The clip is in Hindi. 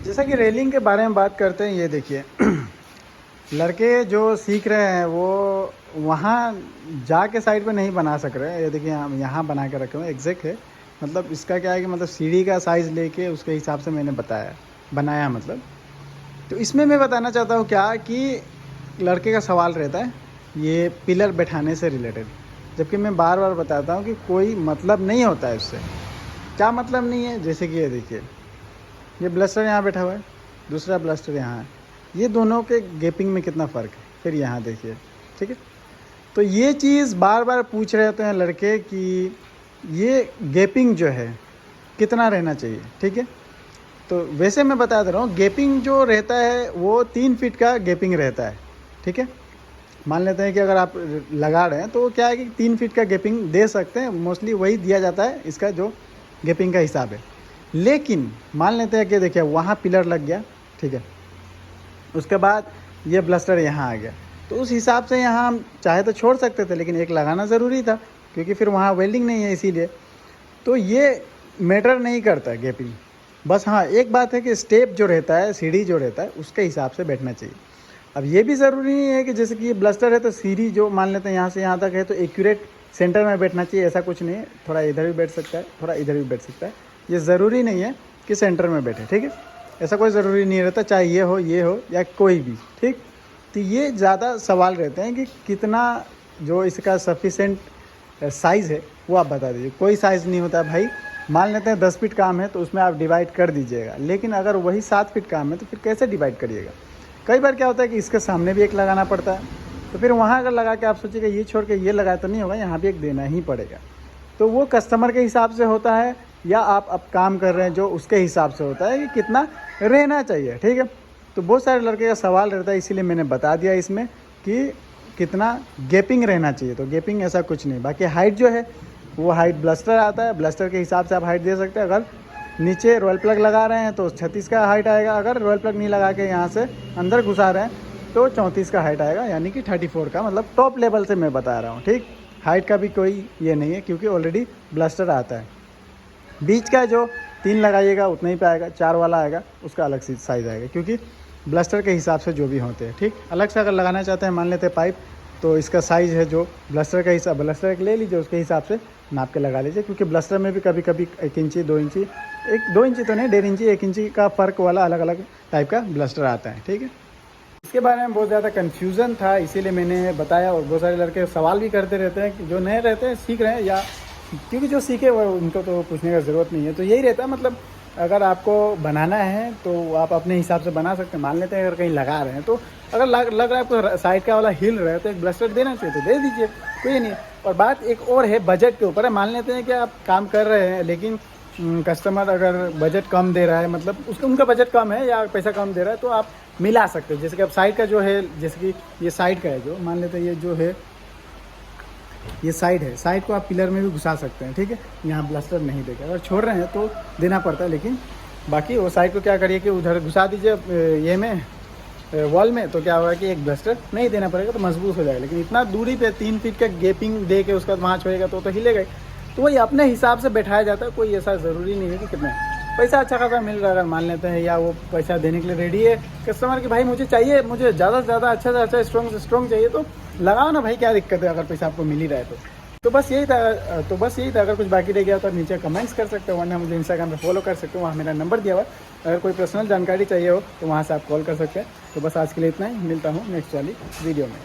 जैसा कि रेलिंग के बारे में बात करते हैं, ये देखिए लड़के जो सीख रहे हैं वो वहाँ जाके साइड पे नहीं बना सक रहे हैं। ये देखिए हम यहाँ बना के रखे हुए एग्जैक्ट है। मतलब इसका क्या है कि मतलब सीढ़ी का साइज़ लेके उसके हिसाब से मैंने बनाया मतलब। तो इसमें मैं बताना चाहता हूँ क्या कि लड़के का सवाल रहता है ये पिलर बैठाने से रिलेटेड, जबकि मैं बार बार बताता हूँ कि कोई मतलब नहीं होता है उससे। क्या मतलब नहीं है? जैसे कि ये देखिए, ये ब्लस्टर यहाँ बैठा हुआ है, दूसरा ब्लस्टर यहाँ है, ये दोनों के गैपिंग में कितना फ़र्क है। फिर यहाँ देखिए, ठीक है। तो ये चीज़ बार बार पूछ रहे होते हैं लड़के कि ये गैपिंग जो है कितना रहना चाहिए, ठीक है। तो वैसे मैं बता दे रहा हूँ, गैपिंग जो रहता है वो 3 फीट का गैपिंग रहता है, ठीक है। मान लेते हैं कि अगर आप लगा रहे हैं तो क्या है कि 3 फीट का गैपिंग दे सकते हैं, मोस्टली वही दिया जाता है इसका जो गैपिंग का हिसाब है। लेकिन मान लेते हैं कि देखिए वहाँ पिलर लग गया, ठीक है, उसके बाद ये ब्लस्टर यहाँ आ गया, तो उस हिसाब से यहाँ हम चाहे तो छोड़ सकते थे, लेकिन एक लगाना ज़रूरी था क्योंकि फिर वहाँ वेल्डिंग नहीं है, इसीलिए। तो ये मैटर नहीं करता है गैपिंग। बस हाँ, एक बात है कि स्टेप जो रहता है, सीढ़ी जो रहता है, उसके हिसाब से बैठना चाहिए। अब ये भी ज़रूरी नहीं है कि जैसे कि ये ब्लस्टर है तो सीढ़ी जो मान लेते हैं यहाँ से यहाँ तक है तो एक्यूरेट सेंटर में बैठना चाहिए, ऐसा कुछ नहीं है। थोड़ा इधर भी बैठ सकता है, थोड़ा इधर भी बैठ सकता है, ये ज़रूरी नहीं है कि सेंटर में बैठे, ठीक है। ऐसा कोई ज़रूरी नहीं रहता, चाहे ये हो या कोई भी, ठीक। तो ये ज़्यादा सवाल रहते हैं कि कितना जो इसका सफिशेंट साइज़ है वो आप बता दीजिए। कोई साइज़ नहीं होता भाई। मान लेते हैं 10 फीट काम है तो उसमें आप डिवाइड कर दीजिएगा, लेकिन अगर वही 7 फीट काम है तो फिर कैसे डिवाइड करिएगा। कई बार क्या होता है कि इसके सामने भी एक लगाना पड़ता है, तो फिर वहाँ अगर लगा के आप सोचिएगा ये छोड़ के ये लगाए तो नहीं होगा, यहाँ भी एक देना ही पड़ेगा। तो वो कस्टमर के हिसाब से होता है या आप अब काम कर रहे हैं जो उसके हिसाब से होता है कि कितना रहना चाहिए, ठीक है। तो बहुत सारे लड़के का सवाल रहता है, इसीलिए मैंने बता दिया इसमें कि कितना गैपिंग रहना चाहिए। तो गैपिंग ऐसा कुछ नहीं, बाकी हाइट जो है वो हाइट ब्लस्टर आता है, ब्लस्टर के हिसाब से आप हाइट दे सकते हैं। अगर नीचे रॉयल प्लग लगा रहे हैं तो 36 का हाइट आएगा, अगर रॉयल प्लग नहीं लगा के यहाँ से अंदर घुसा रहे हैं तो 34 का हाइट आएगा, यानी कि 34 का। मतलब टॉप लेवल से मैं बता रहा हूँ, ठीक। हाइट का भी कोई ये नहीं है क्योंकि ऑलरेडी ब्लस्टर आता है। बीच का जो 3 लगाइएगा उतना ही पे आएगा, 4 वाला आएगा उसका अलग सी साइज़ आएगा, क्योंकि ब्लस्टर के हिसाब से जो भी होते हैं, ठीक। अलग से अगर लगाना चाहते हैं, मान लेते हैं पाइप, तो इसका साइज़ है जो ब्लस्टर का हिसाब, ब्लस्टर एक ले लीजिए, उसके हिसाब से नाप के लगा लीजिए, क्योंकि ब्लस्टर में भी कभी कभी 1 इंची 2 इंची, 2 इंची तो नहीं, 1.5 इंची 1 इंची का फ़र्क वाला अलग अलग टाइप का ब्लस्टर आता है, ठीक है। इसके बारे में बहुत ज़्यादा कन्फ्यूज़न था, इसीलिए मैंने बताया। और बहुत सारे लड़के सवाल भी करते रहते हैं कि जो नए रहते हैं, सीख रहे हैं, या क्योंकि जो सीखे वो उनको तो पूछने का ज़रूरत नहीं है। तो यही रहता है, मतलब अगर आपको बनाना है तो आप अपने हिसाब से बना सकते हैं। मान लेते हैं अगर कहीं लगा रहे हैं तो अगर लग रहा है आपको साइड का वाला हिल रहा है तो एक ब्लस्टर देना चाहिए तो दे दीजिए, कोई नहीं। और बात एक और है, बजट के ऊपर है। मान लेते हैं कि आप काम कर रहे हैं लेकिन कस्टमर अगर बजट कम दे रहा है, मतलब उनका बजट कम है या पैसा कम दे रहा है, तो आप मिला सकते हैं। जैसे कि अब साइड का जो है, जैसे कि ये साइड का है, जो मान लेते हैं ये जो है ये साइड है, साइड को आप पिलर में भी घुसा सकते हैं, ठीक है। यहाँ ब्लस्टर नहीं देगा, अगर छोड़ रहे हैं तो देना पड़ता है, लेकिन बाकी वो साइड को क्या करिए कि उधर घुसा दीजिए ये में वॉल में, तो क्या होगा कि एक ब्लस्टर नहीं देना पड़ेगा तो मजबूत हो जाएगा। लेकिन इतना दूरी पे 3 फीट का गैपिंग दे के उसका वहाँ छोड़ेगा तो हिलेगा ही। तो वही अपने हिसाब से बैठाया जाता है, कोई ऐसा ज़रूरी नहीं है कि कितना पैसा अच्छा खासा मिल रहा है। अगर मान लेते हैं या वो पैसा देने के लिए रेडी है कस्टमर कि भाई मुझे चाहिए, मुझे ज़्यादा से ज़्यादा अच्छा से अच्छा स्ट्रॉन्ग से स्ट्रॉन्ग चाहिए, तो लगाओ ना भाई, क्या दिक्कत है अगर पैसा आपको मिल ही रहा है तो बस यही था। अगर कुछ बाकी रह गया तो नीचे कमेंट्स कर सकते हो, वरना मुझे इंस्टाग्राम पे फॉलो कर सकते हो, वहाँ मेरा नंबर दिया हुआ है। अगर कोई पर्सनल जानकारी चाहिए हो तो वहाँ से आप कॉल कर सकते हैं। तो बस आज के लिए इतना ही, मिलता हूँ नेक्स्ट वाली वीडियो में।